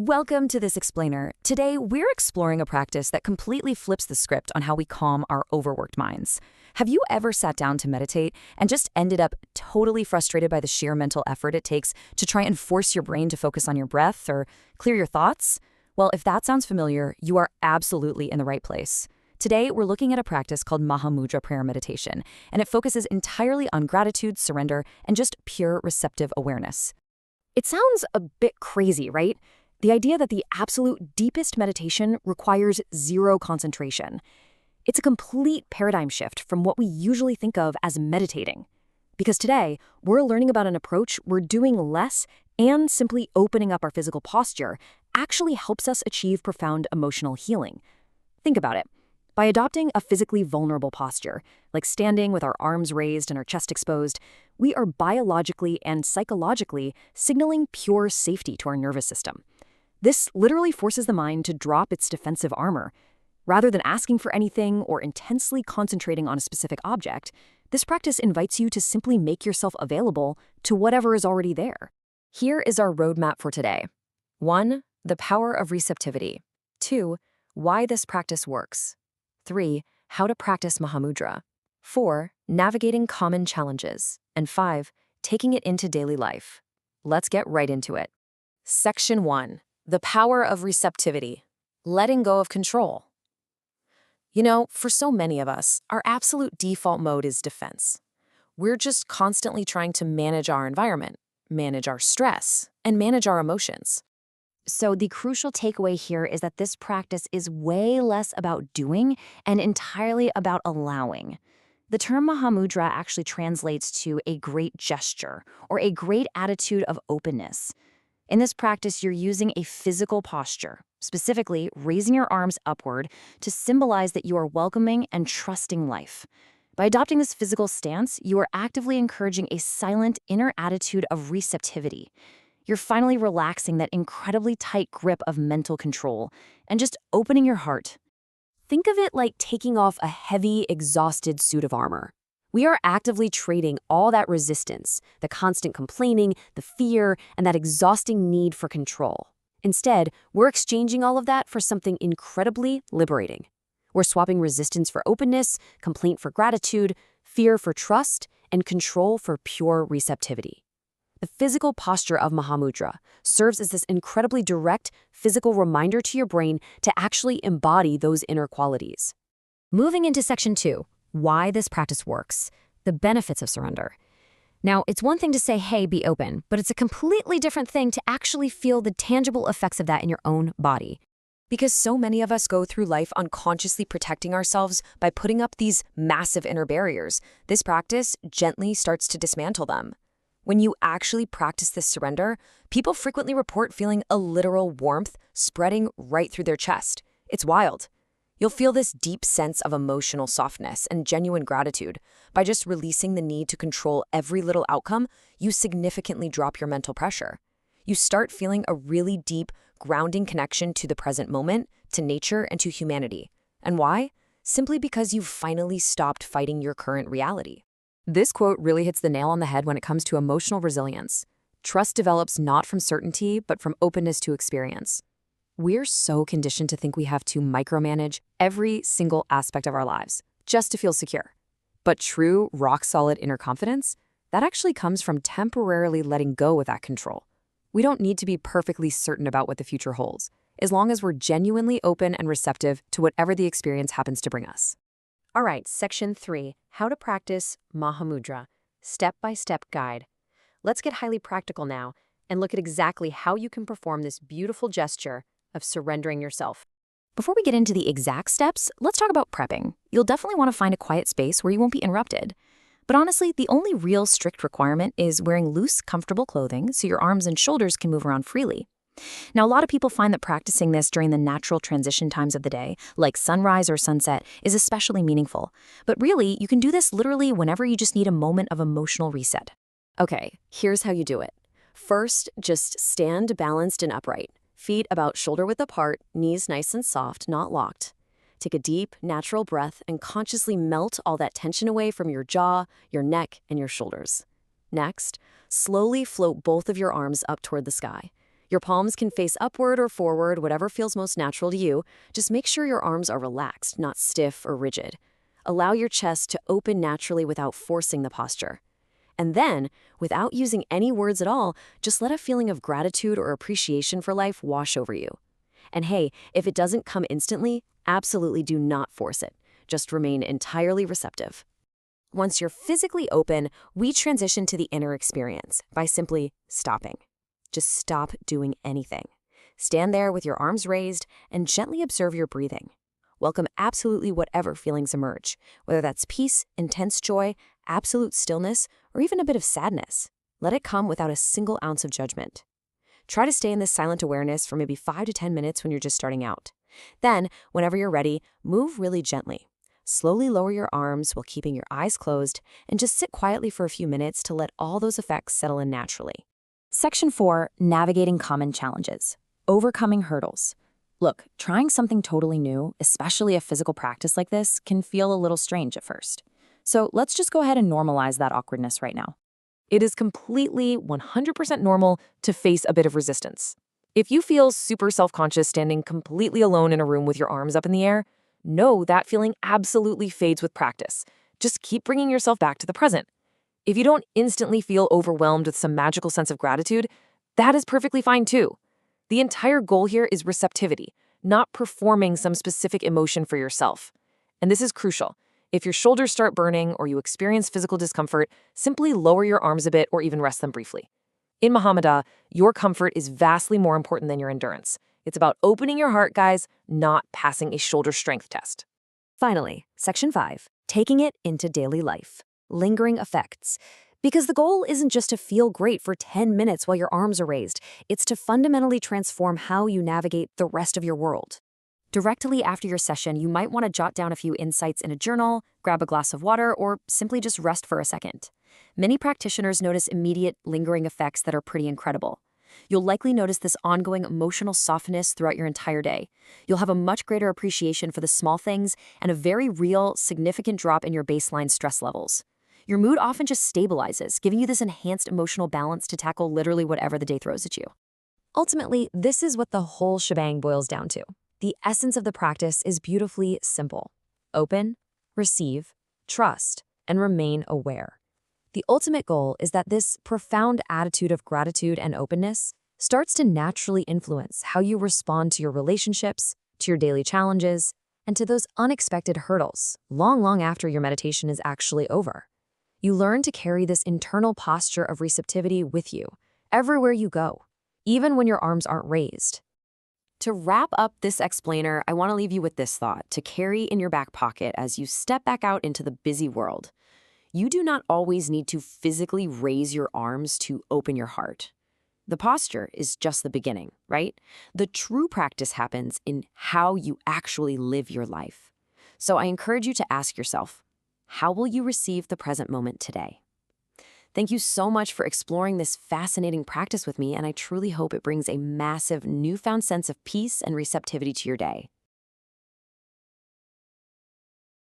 Welcome to this explainer. Today, we're exploring a practice that completely flips the script on how we calm our overworked minds. Have you ever sat down to meditate and just ended up totally frustrated by the sheer mental effort it takes to try and force your brain to focus on your breath or clear your thoughts? Well, if that sounds familiar, you are absolutely in the right place. Today, we're looking at a practice called Mahamudra prayer meditation, and it focuses entirely on gratitude, surrender, and just pure receptive awareness. It sounds a bit crazy, right? The idea that the absolute deepest meditation requires zero concentration. It's a complete paradigm shift from what we usually think of as meditating. Because today, we're learning about an approach where doing less and simply opening up our physical posture actually helps us achieve profound emotional healing. Think about it. By adopting a physically vulnerable posture, like standing with our arms raised and our chest exposed, we are biologically and psychologically signaling pure safety to our nervous system. This literally forces the mind to drop its defensive armor. Rather than asking for anything or intensely concentrating on a specific object, this practice invites you to simply make yourself available to whatever is already there. Here is our roadmap for today. 1. The power of receptivity. 2. Why this practice works. 3. How to practice Mahamudra. 4. Navigating common challenges. And 5. Taking it into daily life. Let's get right into it. Section 1. The power of receptivity. Letting go of control. You know, for so many of us, our absolute default mode is defense. We're just constantly trying to manage our environment, manage our stress, and manage our emotions. So the crucial takeaway here is that this practice is way less about doing and entirely about allowing. The term Mahamudra actually translates to a great gesture or a great attitude of openness. In this practice, you're using a physical posture, specifically raising your arms upward to symbolize that you are welcoming and trusting life. By adopting this physical stance, you are actively encouraging a silent inner attitude of receptivity. You're finally relaxing that incredibly tight grip of mental control and just opening your heart. Think of it like taking off a heavy, exhausted suit of armor. We are actively trading all that resistance, the constant complaining, the fear, and that exhausting need for control. Instead, we're exchanging all of that for something incredibly liberating. We're swapping resistance for openness, complaint for gratitude, fear for trust, and control for pure receptivity. The physical posture of Mahamudra serves as this incredibly direct physical reminder to your brain to actually embody those inner qualities. Moving into Section 2. Why this practice works. The benefits of surrender. Now, it's one thing to say, hey, be open, but it's a completely different thing to actually feel the tangible effects of that in your own body. Because so many of us go through life unconsciously protecting ourselves by putting up these massive inner barriers, this practice gently starts to dismantle them. When you actually practice this surrender, people frequently report feeling a literal warmth spreading right through their chest. It's wild. You'll feel this deep sense of emotional softness and genuine gratitude. By just releasing the need to control every little outcome, you significantly drop your mental pressure. You start feeling a really deep, grounding connection to the present moment, to nature, and to humanity. And why? Simply because you've finally stopped fighting your current reality. This quote really hits the nail on the head when it comes to emotional resilience. Trust develops not from certainty, but from openness to experience. We're so conditioned to think we have to micromanage every single aspect of our lives just to feel secure. But true, rock-solid inner confidence, that actually comes from temporarily letting go of that control. We don't need to be perfectly certain about what the future holds, as long as we're genuinely open and receptive to whatever the experience happens to bring us. All right, Section 3, How to Practice Mahamudra, Step-by-Step Guide. Let's get highly practical now and look at exactly how you can perform this beautiful gesture of surrendering yourself. Before we get into the exact steps, let's talk about prepping. You'll definitely want to find a quiet space where you won't be interrupted. But honestly, the only real strict requirement is wearing loose, comfortable clothing so your arms and shoulders can move around freely. Now, a lot of people find that practicing this during the natural transition times of the day, like sunrise or sunset, is especially meaningful. But really, you can do this literally whenever you just need a moment of emotional reset. Okay, here's how you do it. First, just stand balanced and upright. Feet about shoulder-width apart, knees nice and soft, not locked. Take a deep, natural breath and consciously melt all that tension away from your jaw, your neck, and your shoulders. Next, slowly float both of your arms up toward the sky. Your palms can face upward or forward, whatever feels most natural to you. Just make sure your arms are relaxed, not stiff or rigid. Allow your chest to open naturally without forcing the posture. And then, without using any words at all, just let a feeling of gratitude or appreciation for life wash over you. And hey, if it doesn't come instantly, absolutely do not force it. Just remain entirely receptive. Once you're physically open, we transition to the inner experience by simply stopping. Just stop doing anything. Stand there with your arms raised and gently observe your breathing. Welcome absolutely whatever feelings emerge, whether that's peace, intense joy, absolute stillness, or even a bit of sadness. Let it come without a single ounce of judgment. Try to stay in this silent awareness for maybe 5 to 10 minutes when you're just starting out. Then, whenever you're ready, move really gently. Slowly lower your arms while keeping your eyes closed and just sit quietly for a few minutes to let all those effects settle in naturally. Section 4, Navigating Common Challenges. Overcoming hurdles. Look, trying something totally new, especially a physical practice like this, can feel a little strange at first. So let's just go ahead and normalize that awkwardness right now. It is completely 100% normal to face a bit of resistance. If you feel super self-conscious standing completely alone in a room with your arms up in the air, know that feeling absolutely fades with practice. Just keep bringing yourself back to the present. If you don't instantly feel overwhelmed with some magical sense of gratitude, that is perfectly fine too. The entire goal here is receptivity, not performing some specific emotion for yourself. And this is crucial. If your shoulders start burning or you experience physical discomfort, simply lower your arms a bit or even rest them briefly. In Muhammadah, your comfort is vastly more important than your endurance. It's about opening your heart, guys, not passing a shoulder strength test. Finally, Section 5, Taking it into daily life. Lingering effects. Because the goal isn't just to feel great for 10 minutes while your arms are raised, it's to fundamentally transform how you navigate the rest of your world. Directly after your session, you might want to jot down a few insights in a journal, grab a glass of water, or simply just rest for a second. Many practitioners notice immediate, lingering effects that are pretty incredible. You'll likely notice this ongoing emotional softness throughout your entire day. You'll have a much greater appreciation for the small things and a very real, significant drop in your baseline stress levels. Your mood often just stabilizes, giving you this enhanced emotional balance to tackle literally whatever the day throws at you. Ultimately, this is what the whole shebang boils down to. The essence of the practice is beautifully simple. Open, receive, trust, and remain aware. The ultimate goal is that this profound attitude of gratitude and openness starts to naturally influence how you respond to your relationships, to your daily challenges, and to those unexpected hurdles long after your meditation is actually over. You learn to carry this internal posture of receptivity with you everywhere you go, even when your arms aren't raised. To wrap up this explainer, I want to leave you with this thought to carry in your back pocket as you step back out into the busy world. You do not always need to physically raise your arms to open your heart. The posture is just the beginning, right? The true practice happens in how you actually live your life. So I encourage you to ask yourself, how will you receive the present moment today? Thank you so much for exploring this fascinating practice with me, and I truly hope it brings a massive newfound sense of peace and receptivity to your day.